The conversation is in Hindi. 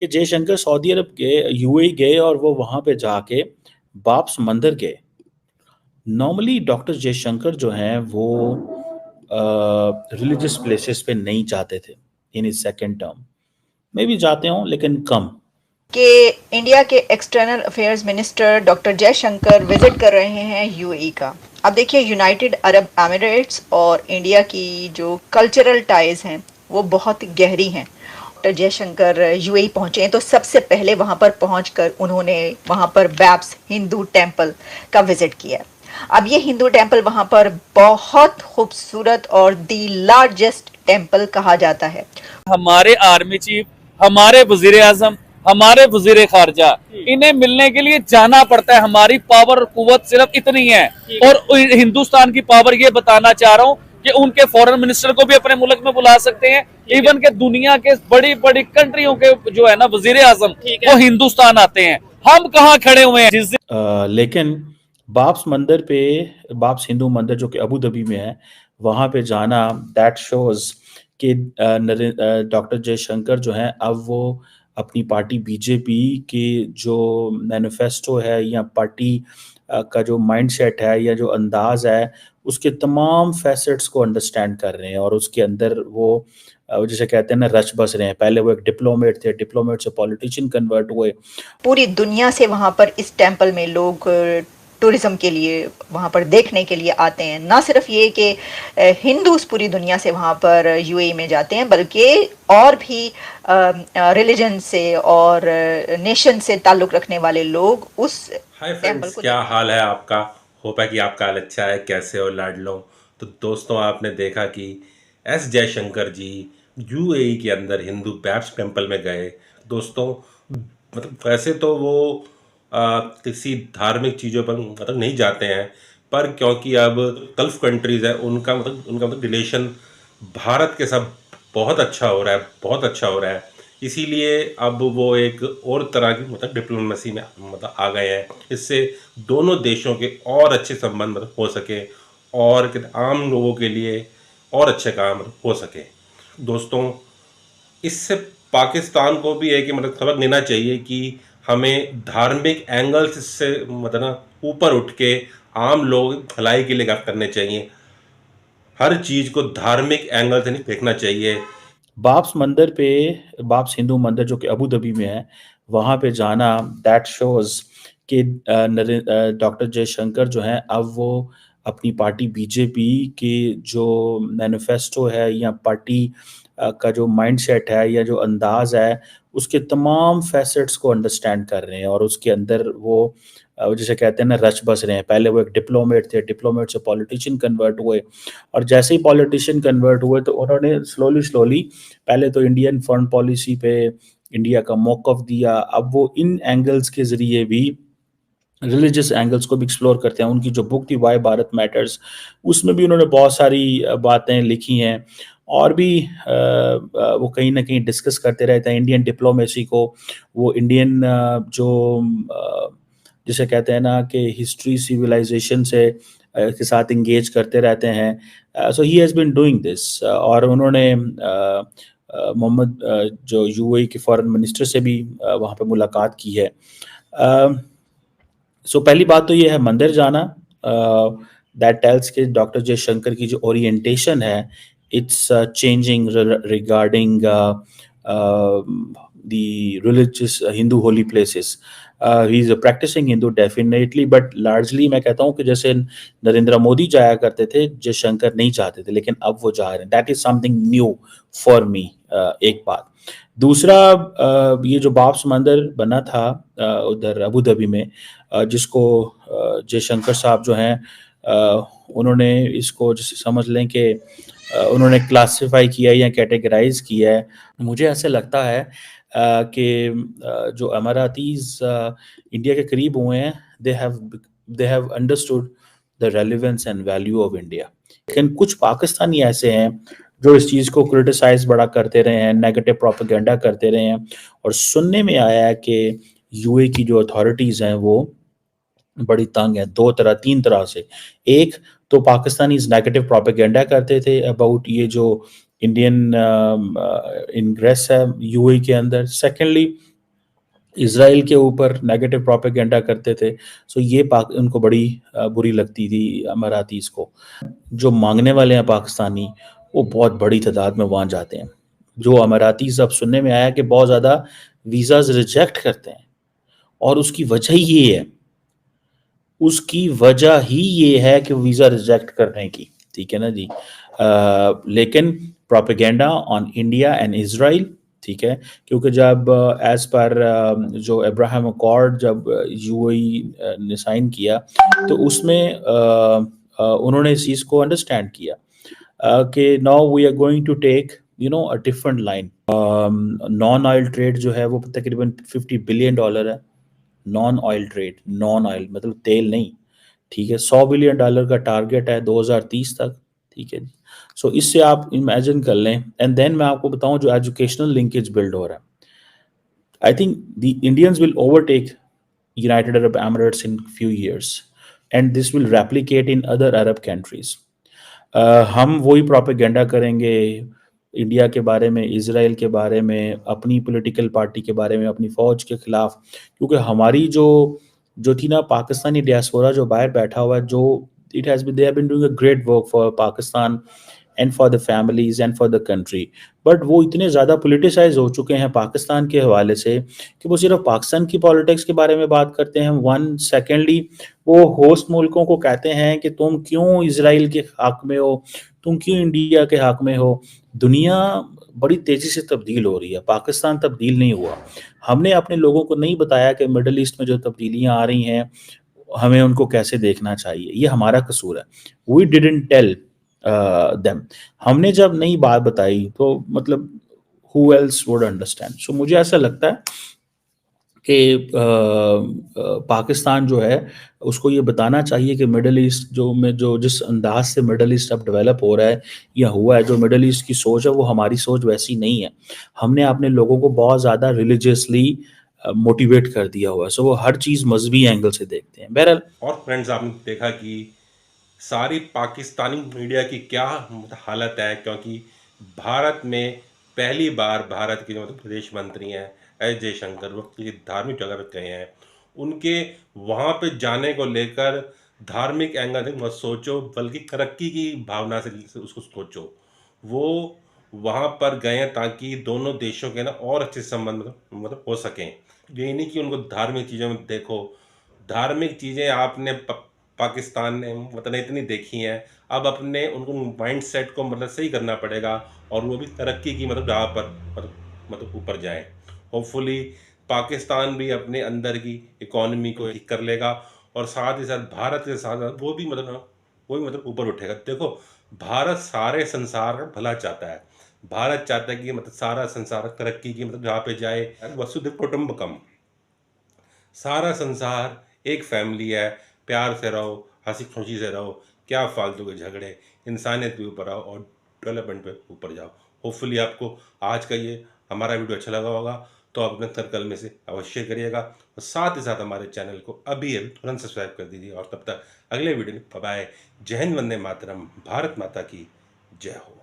कि जयशंकर सऊदी अरब गए, यूएई गए और वो वहाँ पे जाके बाप्स मंदिर गए। नॉर्मली डॉक्टर जयशंकर जो हैं वो रिलीजियस प्लेसेस पे नहीं जाते थे in his second term. May be जाते हों लेकिन कम। कि इंडिया के external affairs minister doctor Jaishankar visit कर रहे हैं यूएई का। अब देखिए, यूनाइटेड अरब एमिरेट्स और इंडिया की जो कल्चरल टाइज हैं वो बहुत गहरी हैं। डॉक्टर जयशंकर यूएई पहुंचे हैं तो सबसे पहले वहां पर पहुंचकर उन्होंने वहां पर बैप्स हिंदू टेम्पल का विजिट किया। अब ये हिंदू टेम्पल वहां पर बहुत खूबसूरत और दी लार्जेस्ट टेम्पल कहा जाता है। हमारे आर्मी चीफ, हमारे वजीर आजम, हमारे वजीर खारजा, इन्हें मिलने के लिए जाना पड़ता है। हमारी पावर कुव्वत सिर्फ इतनी है। और हिंदुस्तान की पावर ये बताना चाह रहा हूँ कि उनके फॉरेन मिनिस्टर को भी अपने मुल्क में बुला सकते हैं। इवन के दुनिया के बड़ी बड़ी कंट्रियों के जो है ना वजीर आजम, वो हिंदुस्तान आते हैं। हम कहाँ खड़े हुए हैं जिस लेकिन बाप्स मंदिर पे, बाप्स हिंदू मंदिर जो कि अबू धाबी में है, वहाँ पे जाना दैट शोज कि डॉक्टर जयशंकर जो हैं अब वो अपनी पार्टी बीजेपी के जो मैनिफेस्टो है या पार्टी का जो माइंडसेट है या जो अंदाज है, उसके तमाम फैसेट्स को अंडरस्टैंड कर रहे हैं और उसके अंदर वो जैसे कहते हैं ना रच बस रहे हैं। पहले वो एक डिप्लोमेट थे, डिप्लोमेट से पॉलिटिशियन कन्वर्ट हुए। पूरी दुनिया से वहाँ पर इस टेम्पल में लोग टूरिज्म के लिए वहाँ पर देखने के लिए आते हैं। ना सिर्फ ये कि हिंदूज पूरी दुनिया से वहाँ पर यूएई में जाते हैं, बल्कि और भी रिलीजन से और नेशन से ताल्लुक़ रखने वाले लोग उस हाय टेम्पल फ्रेंड्स, को क्या हाल है आपका। होप है कि आपका हाल अच्छा है। कैसे हो लाडलो। तो दोस्तों, आपने देखा कि एस जयशंकर जी यूएई के अंदर हिंदू बैप्स टेम्पल में गए। दोस्तों, मतलब वैसे तो वो किसी धार्मिक चीज़ों पर मतलब नहीं जाते हैं, पर क्योंकि अब गल्फ कंट्रीज़ है, उनका रिलेशन भारत के साथ बहुत अच्छा हो रहा है, बहुत अच्छा हो रहा है। इसीलिए अब वो एक और तरह की मतलब डिप्लोमेसी में मतलब आ गए हैं। इससे दोनों देशों के और अच्छे संबंध मतलब हो सके और आम लोगों के लिए और अच्छे काम हो सके। दोस्तों, इससे पाकिस्तान को भी है कि मतलब सबक लेना चाहिए कि हमें धार्मिक एंगल्स से मतलब ना ऊपर उठ के आम लोग भलाई के लिए काम करने चाहिए। हर चीज़ को धार्मिक एंगल से नहीं देखना चाहिए। बाप्स मंदिर पे, बाप्स हिंदू मंदिर जो कि अबू धाबी में है, वहाँ पे जाना दैट शोज कि डॉक्टर जयशंकर जो हैं अब वो अपनी पार्टी बीजेपी के जो मैनिफेस्टो है या पार्टी का जो माइंडसेट है या जो अंदाज है, उसके तमाम फैसेट्स को अंडरस्टैंड कर रहे हैं और उसके अंदर वो जैसे कहते हैं ना रच बस रहे हैं। पहले वो एक डिप्लोमेट थे, डिप्लोमेट से पॉलिटिशियन कन्वर्ट हुए और जैसे ही पॉलिटिशियन कन्वर्ट हुए तो उन्होंने स्लोली स्लोली पहले तो इंडियन फॉरेन पॉलिसी पे इंडिया का मौक़िफ़ दिया। अब वो इन एंगल्स के ज़रिए भी रिलीजियस एंगल्स को भी एक्सप्लोर करते हैं। उनकी जो बुक थी व्हाई भारत मैटर्स, उसमें भी उन्होंने बहुत सारी बातें लिखी हैं और भी वो कहीं न कहीं डिस्कस करते रहते हैं इंडियन डिप्लोमेसी को। वो इंडियन जो जिसे कहते हैं ना कि हिस्ट्री सिविलाइजेशन से के साथ एंगेज करते रहते हैं। So he has been doing this और उन्होंने मोहम्मद जो यूएई के फॉरेन मिनिस्टर से भी वहाँ पे मुलाकात की है। सो पहली बात तो ये है मंदिर जाना, दैट टेल्स कि डॉक्टर जयशंकर की जो ओरिएंटेशन है it's changing regarding the religious Hindu holy places. He is a practising Hindu definitely, but largely मैं कहता हूँ कि जैसे नरेंद्र मोदी जाया करते थे, जयशंकर नहीं चाहते थे, लेकिन अब वो जा रहे हैं। That is something new for me. एक बात। दूसरा, ये जो बाप्स मंदिर बना था उधर अबू धाबी में, जिसको जयशंकर साहब जो हैं उन्होंने इसको जैसे समझ लें कि उन्होंने क्लासिफाई किया या कैटेगराइज किया है। मुझे ऐसे लगता है कि जो अमारातीज़ इंडिया के करीब हुए हैं, they have understood the relevance and value of India. लेकिन कुछ पाकिस्तानी ऐसे हैं जो इस चीज़ को क्रिटिसाइज़ बड़ा करते रहे हैं, नेगेटिव प्रोपेगेंडा करते रहे हैं और सुनने में आया है कि यूए की जो अथॉरिटीज़ हैं वो बड़ी तंग है 2 तरह 3 तरह से। एक तो पाकिस्तानीज़ नेगेटिव प्रोपेगेंडा करते थे अबाउट ये जो इंडियन इंग्रेस है यूएई के अंदर। सेकेंडली, इसराइल के ऊपर नेगेटिव प्रोपेगेंडा करते थे, सो ये पाक उनको बड़ी बुरी लगती थी अमारातीज़ को। जो मांगने वाले हैं पाकिस्तानी, वो बहुत बड़ी तादाद में वहाँ जाते हैं। जो अमारातीज़ अब सुनने में आया कि बहुत ज़्यादा वीज़ाज़ रिजेक्ट करते हैं, और उसकी वजह ये है, उसकी वजह ही ये है कि वीज़ा रिजेक्ट करने की, ठीक है ना जी। लेकिन propaganda on India and Israel, ठीक है, क्योंकि जब एज पर जो अब्राहम अकॉर्ड जब यूएई ने साइन किया, तो उसमें उन्होंने इस चीज़ को अंडरस्टैंड किया कि now we are going to take a different line. Non oil trade जो है वो तकरीबन $50 बिलियन है। Non oil trade, non oil मतलब तेल नहीं, ठीक है। $100 बिलियन का टारगेट है 2030 तक, ठीक है। सो इससे आप इमेजिन कर लें। एंड देन मैं आपको बताऊं जो एजुकेशनल लिंकेज बिल्ड हो रहा है, I think the Indians will overtake United Arab Emirates in few years, and this will replicate in other Arab countries. हम वही प्रोपेगेंडा करेंगे इंडिया के बारे में, इसराइल के बारे में, अपनी पॉलिटिकल पार्टी के बारे में, अपनी फ़ौज के ख़िलाफ़, क्योंकि हमारी जो जो थी ना पाकिस्तानी डियास्पोरा जो बाहर बैठा हुआ है, जो it has been they have been doing a great work for Pakistan and for the families and for the country, but वो इतने ज़्यादा पोलिटिसाइज़ हो चुके हैं पाकिस्तान के हवाले से कि वो सिर्फ पाकिस्तान की पॉलिटिक्स के बारे में बात करते हैं, वन। सेकेंडली, वो होस्ट मुल्कों को कहते हैं कि तुम क्यों इसराइल के हक में हो, तुम क्यों इंडिया के हक में हो। दुनिया बड़ी तेज़ी से तब्दील हो रही है, पाकिस्तान तब्दील नहीं हुआ। हमने अपने लोगों को नहीं बताया कि मिडल ईस्ट में जो तब्दीलियाँ आ रही हैं, हमें उनको कैसे देखना चाहिए, ये हमारा कसूर है। We didn't tell them. हमने जब नई बात बताई तो मतलब who else would understand. So मुझे ऐसा लगता है कि पाकिस्तान जो है उसको ये बताना चाहिए कि मिडल ईस्ट जो जिस अंदाज से मिडल ईस्ट अब डेवलप हो रहा है या हुआ है, जो मिडल ईस्ट की सोच है वो हमारी सोच वैसी नहीं है। हमने अपने लोगों को बहुत ज़्यादा रिलीजियसली मोटिवेट कर दिया हुआ है, सो वो हर चीज़ मजहबी एंगल से देखते हैं। बहरहाल, और फ्रेंड्स, आपने देखा कि सारी पाकिस्तानी मीडिया की क्या हालत है, क्योंकि भारत में पहली बार भारत के जो विदेश मंत्री हैं एस जयशंकर, वो किसी धार्मिक जगह पर गए हैं। उनके वहाँ पे जाने को लेकर धार्मिक एंगल से मत सोचो, बल्कि तरक्की की भावना से उसको सोचो। वो वहाँ पर गए हैं ताकि दोनों देशों के ना और अच्छे संबंध मतलब हो सकें। ये नहीं कि उनको धार्मिक चीज़ों में देखो। धार्मिक चीज़ें आपने पाकिस्तान ने मतलब इतनी देखी हैं, अब अपने उनको माइंड सेट को मतलब सही करना पड़ेगा, और वो भी तरक्की की मतलब जहाँ पर मतलब ऊपर जाएं। होपफुली पाकिस्तान भी अपने अंदर की इकोनॉमी को ठीक कर लेगा, और साथ ही साथ भारत के साथ साथ वो भी मतलब ऊपर उठेगा। देखो, भारत सारे संसार का भला चाहता है। भारत चाहता है कि मतलब सारा संसार तरक्की की मतलब जहाँ पे जाए। वसुधैव कुटुंबकम, सारा संसार एक फैमिली है, प्यार से रहो, हंसी खुशी से रहो, क्या फालतू के झगड़े। इंसानियत पे ऊपर आओ और डेवलपमेंट पे ऊपर जाओ। होपफुली आपको आज का ये हमारा वीडियो अच्छा लगा होगा, तो आप अपने सर्कल में से अवश्य करिएगा, और साथ ही साथ हमारे चैनल को अभी अभी तुरंत सब्सक्राइब कर दीजिए। और तब तक अगले वीडियो में बाय। जय हिंद, वंदे मातरम, भारत माता की जय हो।